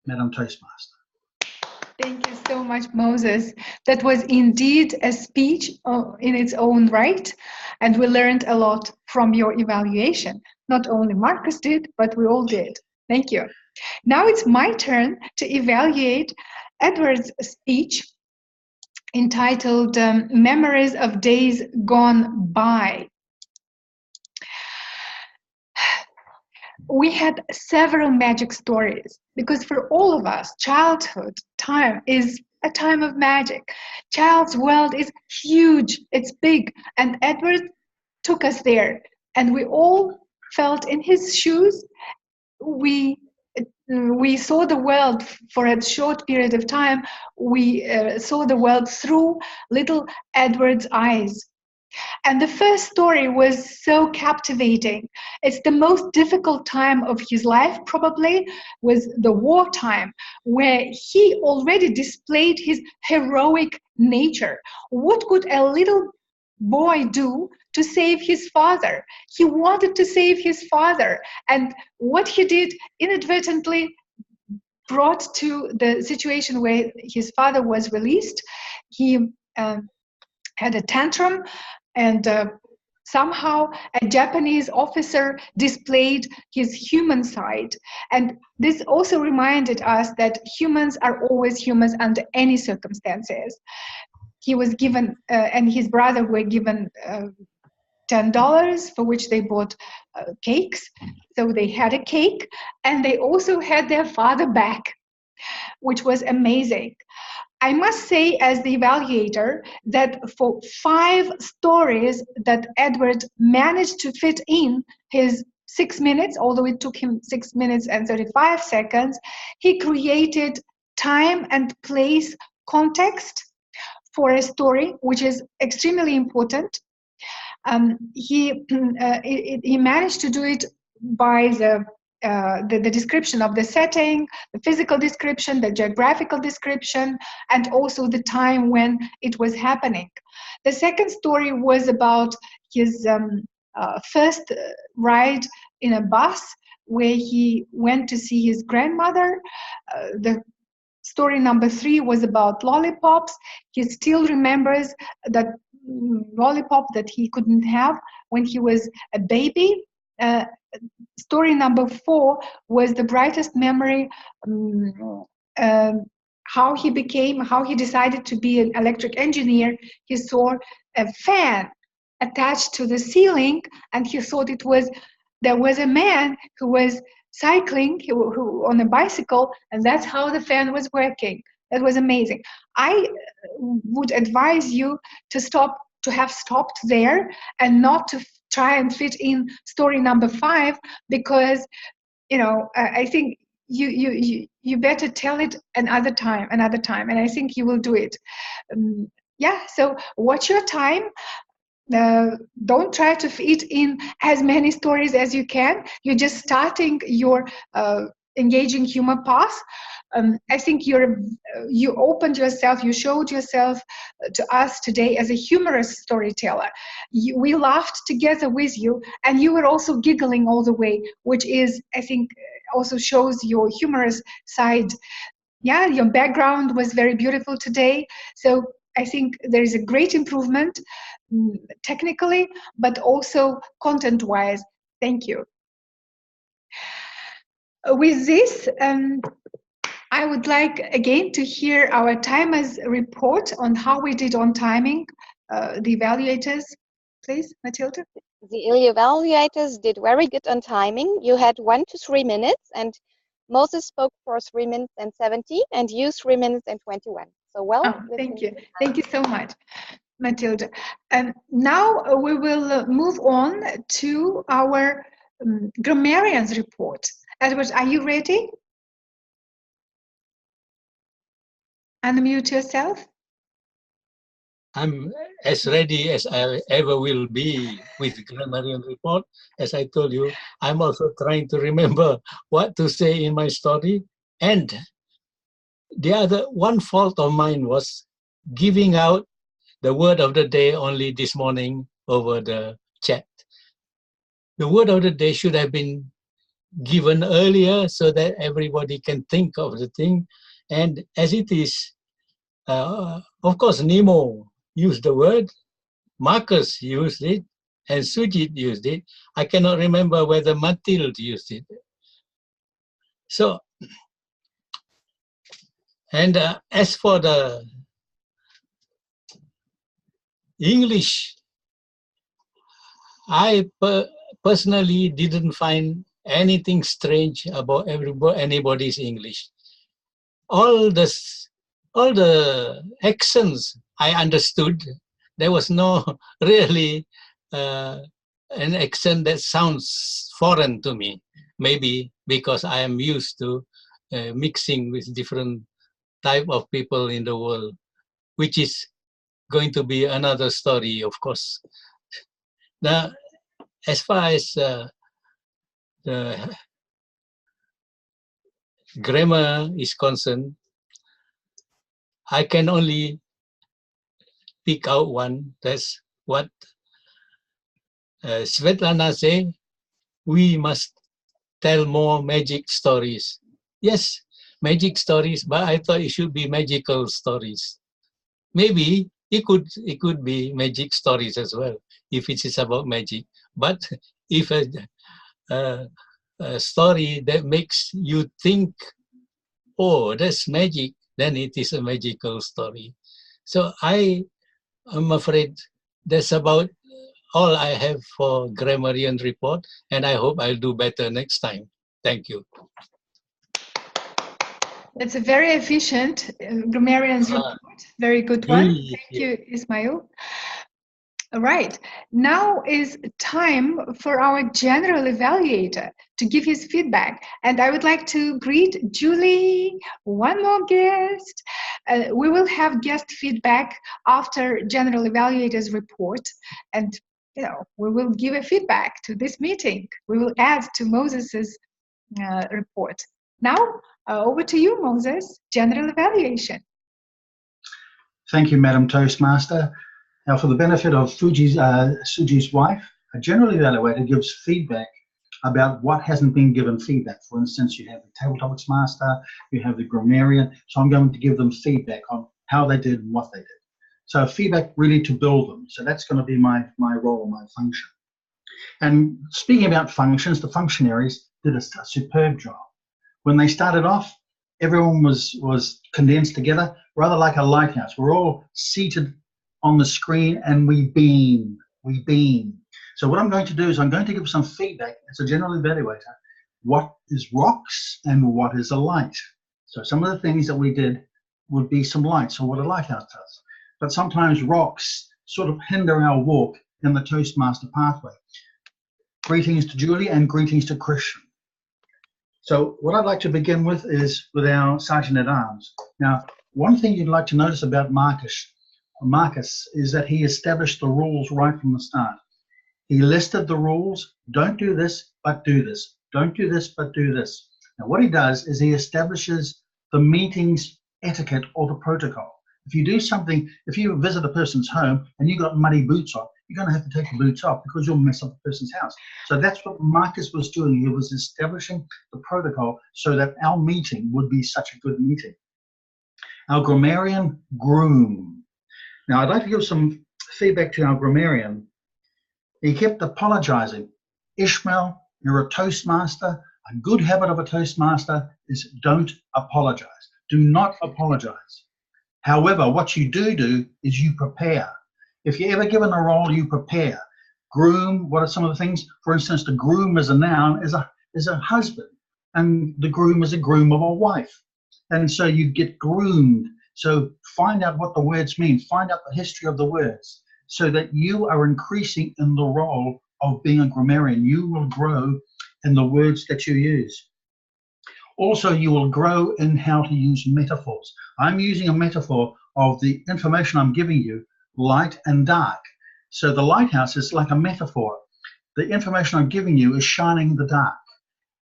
Madam Toastmaster. Thank you so much, Moses. That was indeed a speech in its own right, and we learned a lot from your evaluation. Not only Marcus did, but we all did. Thank you. Now it's my turn to evaluate Edward's speech entitled Memories of Days Gone By. We had several magic stories because for all of us, childhood time is a time of magic. Child's world is huge, it's big, and Edward took us there, and we all felt in his shoes. We saw the world for a short period of time. We saw the world through little Edward's eyes. And the first story was so captivating. It's the most difficult time of his life, probably, was the wartime, where he already displayed his heroic nature. What could a little boy do to save his father? He wanted to save his father, and what he did inadvertently brought to the situation where his father was released. He had a tantrum, and somehow a Japanese officer displayed his human side. And this also reminded us that humans are always humans under any circumstances. He was given, and his brother were given $10 for which they bought cakes. So they had a cake, and they also had their father back, which was amazing. I must say, as the evaluator, that for 5 stories that Edward managed to fit in his 6 minutes, although it took him 6 minutes and 35 seconds, he created time and place context for a story, which is extremely important. He managed to do it by the description of the setting, the physical description, the geographical description, and also the time when it was happening. The second story was about his first ride in a bus where he went to see his grandmother. The story number 3 was about lollipops. He still remembers that lollipop that he couldn't have when he was a baby. Story number 4 was the brightest memory, how he decided to be an electric engineer. He saw a fan attached to the ceiling, and he thought there was a man who was cycling who on a bicycle, and that's how the fan was working. That was amazing. I would advise you to have stopped there and not to try and fit in story number 5, because I think you better tell it another time, and I think you will do it. So watch your time. Don't try to fit in as many stories as you can. You're just starting your engaging humor path. I think you opened yourself, you showed yourself to us today as a humorous storyteller. We laughed together with you, and you were also giggling all the way, which is, I think, also shows your humorous side. Yeah, your background was very beautiful today. So I think there is a great improvement technically, but also content-wise. Thank you. With this, I would like again to hear our timers report on how we did on timing, the evaluators. Please, Matilda. The evaluators did very good on timing. You had 1 to 3 minutes, and Moses spoke for 3 minutes and 17, and you 3 minutes and 21. So well. Oh, thank you. Thank you so much, Matilda. And now we will move on to our grammarian's report. Edward, are you ready? Unmute yourself. I'm as ready as I ever will be with grammarian report. As I told you, I'm also trying to remember what to say in my story. And the other one fault of mine was giving out the word of the day only this morning over the chat. The word of the day should have been given earlier so that everybody can think of the thing. And as it is, of course, Nemo used the word, Marcus used it, and Sujit used it. I cannot remember whether Mathilde used it. So, and as for the English, I personally didn't find anything strange about anybody's English. All the accents I understood. There was no really an accent that sounds foreign to me. Maybe because I am used to mixing with different type of people in the world, which is going to be another story, of course. Now, as far as the grammar is concerned, I can only pick out one. That's what Svetlana said. We must tell more magic stories. Yes, magic stories, but I thought it should be magical stories. Maybe it could be magic stories as well, if it is about magic. But if a story that makes you think, oh, that's magic, then it is a magical story. So I'm afraid that's about all I have for grammarian report, and I hope I'll do better next time. Thank you. That's a very efficient grammarian's report. Very good one. Really, Thank you, Ismail. All right, now is time for our general evaluator to give his feedback. And I would like to greet Julie, one more guest. We will have guest feedback after general evaluator's report. And we will give a feedback to this meeting. We will add to Moses's report. Now, over to you, Moses, general evaluation. Thank you, Madam Toastmaster. Now, for the benefit of Suji's wife, a general evaluator gives feedback about what hasn't been given feedback. For instance, you have the table topics master, you have the grammarian. So I'm going to give them feedback on how they did and what they did. So feedback really to build them. So that's going to be my role, my function. And speaking about functions, the functionaries did a superb job. When they started off, everyone was condensed together, rather like a lighthouse. We're all seated on the screen and we beam. So what I'm going to do is I'm going to give some feedback as a general evaluator. What is rocks and what is a light? So some of the things that we did would be some lights or what a lighthouse does. But sometimes rocks sort of hinder our walk in the Toastmaster pathway. Greetings to Julie and greetings to Christian. So what I'd like to begin with is with our Sergeant-at-Arms. Now, one thing you'd like to notice about Marcus is that he established the rules right from the start. He listed the rules, don't do this, but do this. Don't do this, but do this. Now, what he does is he establishes the meeting's etiquette or the protocol. If you do something, if you visit a person's home and you've got muddy boots on, you're going to have to take the boots off because you'll mess up the person's house. So that's what Marcus was doing. He was establishing the protocol so that our meeting would be such a good meeting. Our grammarian, groom. Now, I'd like to give some feedback to our grammarian. He kept apologizing. Ishmael, you're a Toastmaster. A good habit of a Toastmaster is don't apologize. Do not apologize. However, what you do is you prepare. If you're ever given a role, you prepare. Groom, what are some of the things? For instance, the groom as a noun is a husband, and the groom is a groom of a wife. And so you get groomed. So find out what the words mean, find out the history of the words, so that you are increasing in the role of being a grammarian. You will grow in the words that you use. Also, you will grow in how to use metaphors. I'm using a metaphor of the information I'm giving you, light and dark. So the lighthouse is like a metaphor. The information I'm giving you is shining in the dark.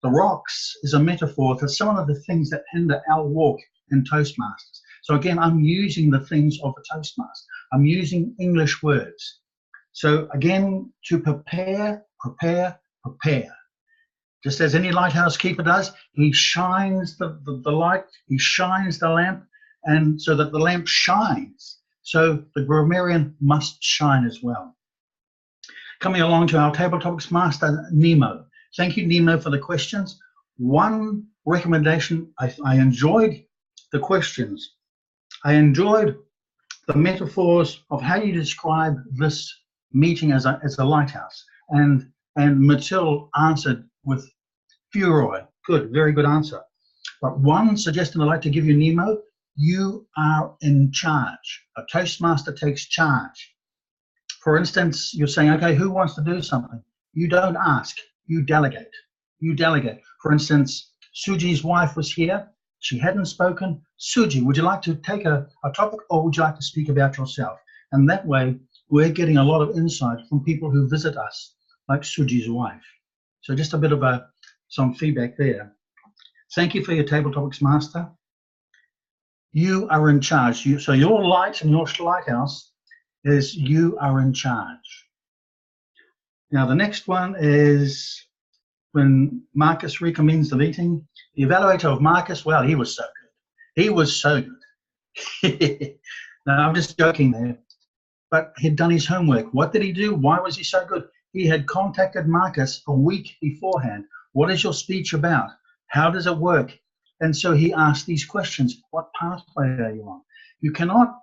The rocks is a metaphor for some of the things that hinder our walk in Toastmasters. So again, I'm using the things of a Toastmaster. I'm using English words. So again, to prepare, prepare, prepare. Just as any lighthouse keeper does, he shines the light, he shines the lamp, and so that the lamp shines. So the grammarian must shine as well. Coming along to our table topics master, Nemo. Thank you, Nemo, for the questions. One recommendation, I enjoyed the questions. I enjoyed the metaphors of how you describe this meeting as a lighthouse. And Mathilde answered with furor. Good, very good answer. But one suggestion I'd like to give you, Nemo, you are in charge. A Toastmaster takes charge. For instance, you're saying, okay, who wants to do something? You don't ask, you delegate. You delegate. For instance, Suji's wife was here. She hadn't spoken. Suji, would you like to take a topic, or would you like to speak about yourself? And that way, we're getting a lot of insight from people who visit us, like Suji's wife. So just a bit of some feedback there. Thank you for your table topics master. You are in charge. So your light and your lighthouse is you are in charge. Now the next one is when Marcus recommends the meeting. The evaluator of Marcus, well, he was so good. He was so good. Now I'm just joking there. But he'd done his homework. What did he do? Why was he so good? He had contacted Marcus a week beforehand. What is your speech about? How does it work? And so he asked these questions. What pathway are you on? You cannot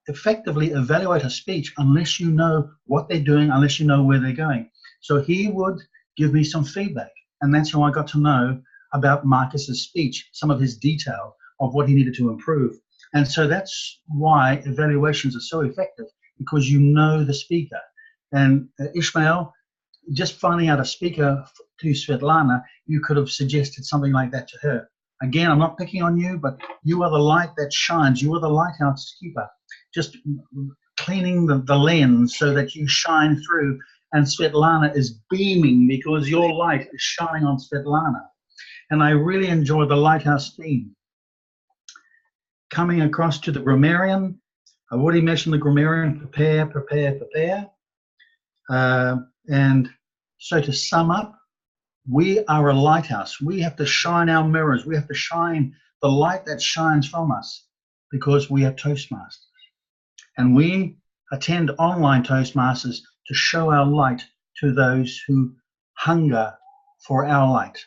effectively evaluate a speech unless you know what they're doing, unless you know where they're going. So he would give me some feedback. And that's how I got to know about Marcus's speech, some of his detail of what he needed to improve. And so that's why evaluations are so effective, because you know the speaker. And Ishmael, just finding out a speaker to Svetlana, you could have suggested something like that to her. Again, I'm not picking on you, but you are the light that shines. You are the lighthouse keeper, just cleaning the lens so that you shine through. And Svetlana is beaming because your light is shining on Svetlana. And I really enjoy the lighthouse theme. Coming across to the grammarian, I've already mentioned the grammarian, prepare, prepare, prepare. And so to sum up, we are a lighthouse. We have to shine our mirrors. We have to shine the light that shines from us, because we are Toastmasters. And we attend online Toastmasters to show our light to those who hunger for our light.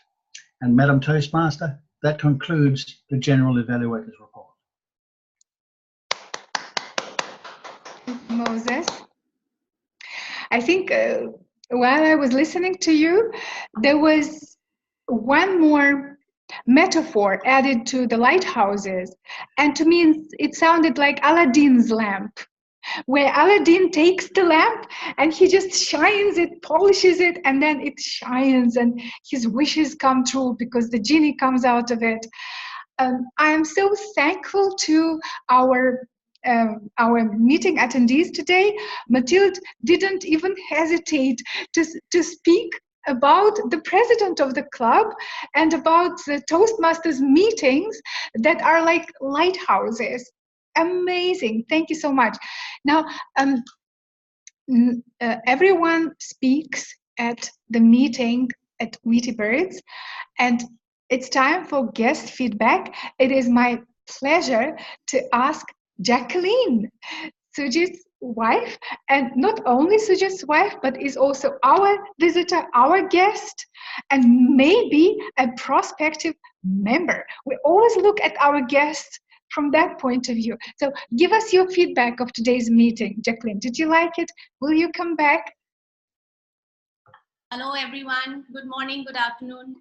And Madam Toastmaster, that concludes the General Evaluator's Report. Moses, I think while I was listening to you, there was one more metaphor added to the lighthouses. And to me, it sounded like Aladdin's lamp, where Aladdin takes the lamp and he just shines it, polishes it, and then it shines and his wishes come true because the genie comes out of it. I am so thankful to our meeting attendees today. Mathilde didn't even hesitate to speak about the president of the club and about the Toastmasters meetings that are like lighthouses. Amazing. Thank you so much. Now, everyone speaks at the meeting at Witty Birds, and it's time for guest feedback. It is my pleasure to ask Jacqueline, Suji's wife, and not only Suji's wife, but is also our visitor, our guest, and maybe a prospective member. We always look at our guests from that point of view. So give us your feedback of today's meeting. Jacqueline, did you like it? Will you come back? Hello, everyone. Good morning, good afternoon.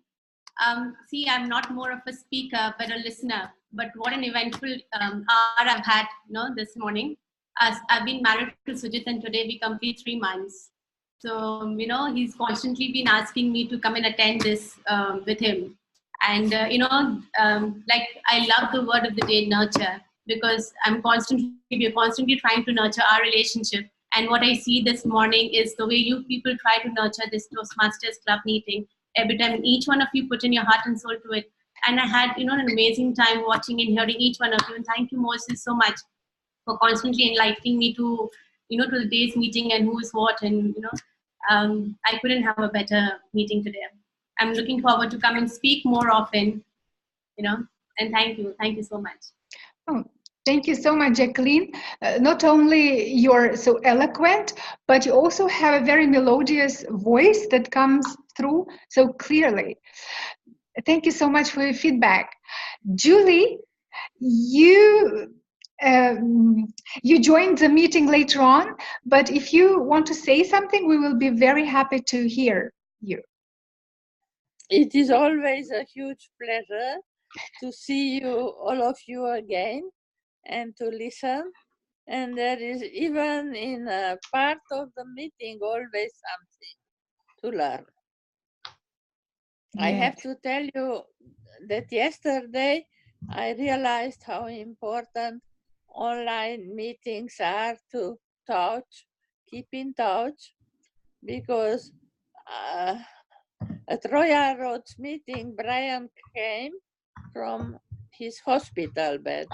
See, I'm not more of a speaker, but a listener. But what an eventful hour I've had, this morning. As I've been married to Sujit, and today we complete 3 months. So, he's constantly been asking me to come and attend this with him. And, like I love the word of the day, nurture, because we're constantly trying to nurture our relationship. And what I see this morning is the way you people try to nurture this Toastmasters Club meeting. Every time each one of you put in your heart and soul to it. And I had, an amazing time watching and hearing each one of you. And thank you, Moses, so much for constantly enlightening me to, to the day's meeting and who is what. And, I couldn't have a better meeting today. I'm looking forward to come and speak more often, and thank you. Thank you so much. Oh, thank you so much, Jacqueline. Not only you're so eloquent, but you also have a very melodious voice that comes through so clearly. Thank you so much for your feedback. Julie, you joined the meeting later on, but if you want to say something, we will be very happy to hear you. It is always a huge pleasure to see you, all of you again, and to listen. And there is even in a part of the meeting always something to learn. Yes. I have to tell you that yesterday I realized how important online meetings are to keep in touch, because at Royal Road's meeting, Brian came from his hospital bed,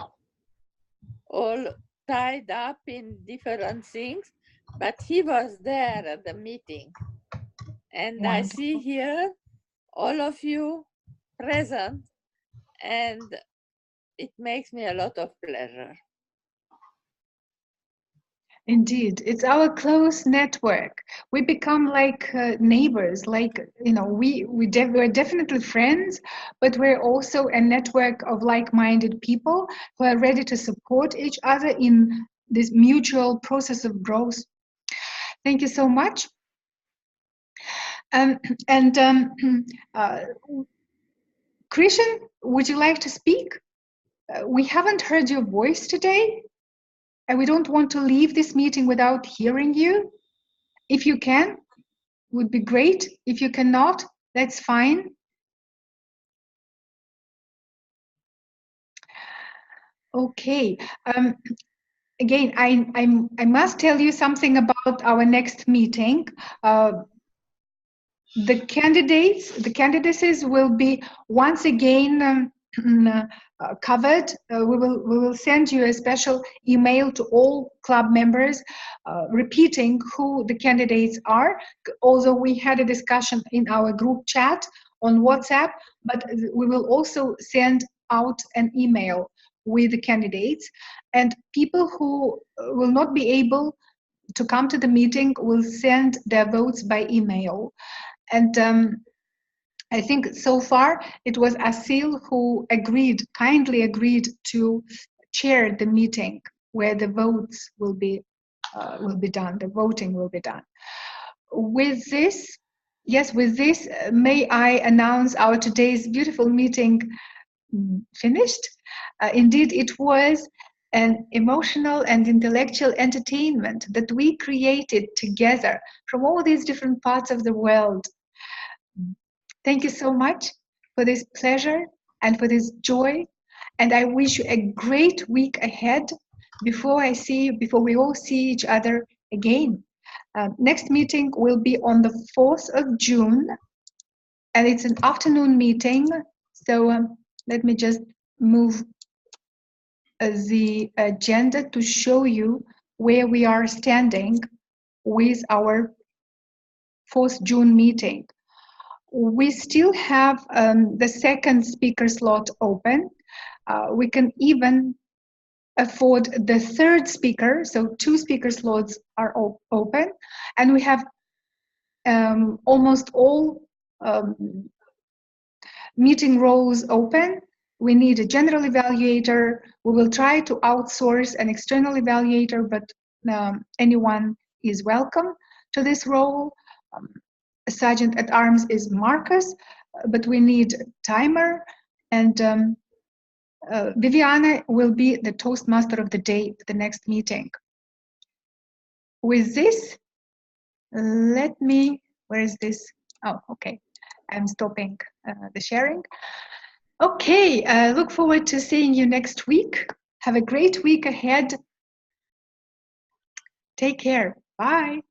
all tied up in different things, but he was there at the meeting. And wonderful. I see here all of you present, and it makes me a lot of pleasure. Indeed, it's our close network. We become like neighbors, like, we're definitely friends, but we're also a network of like-minded people who are ready to support each other in this mutual process of growth. Thank you so much. Krishan, would you like to speak? We haven't heard your voice today, and we don't want to leave this meeting without hearing you. If you can, would be great. If you cannot, that's fine. Okay. Again, I must tell you something about our next meeting. The candidacies will be once again covered. We will send you a special email to all club members repeating who the candidates are. Although we had a discussion in our group chat on WhatsApp, but we will also send out an email with the candidates, and people who will not be able to come to the meeting will send their votes by email. And I think so far it was Asil who kindly agreed to chair the meeting where the votes will be done, the voting will be done. With this, may I announce our today's beautiful meeting finished. Indeed, it was an emotional and intellectual entertainment that we created together from all these different parts of the world. Thank you so much for this pleasure and for this joy, and I wish you a great week ahead before we all see each other again. Next meeting will be on the 4th of June, and it's an afternoon meeting. So let me just move the agenda to show you where we are standing with our 4th June meeting. We still have the second speaker slot open. We can even afford the third speaker, so 2 speaker slots are open, and we have almost all meeting roles open. We need a general evaluator. We will try to outsource an external evaluator, but anyone is welcome to this role. Sergeant at Arms is Marcus, but we need timer, and Viviana will be the Toastmaster of the day for the next meeting. With this, let me, where is this? Oh, okay. I'm stopping the sharing. Okay, look forward to seeing you next week. Have a great week ahead. Take care. Bye.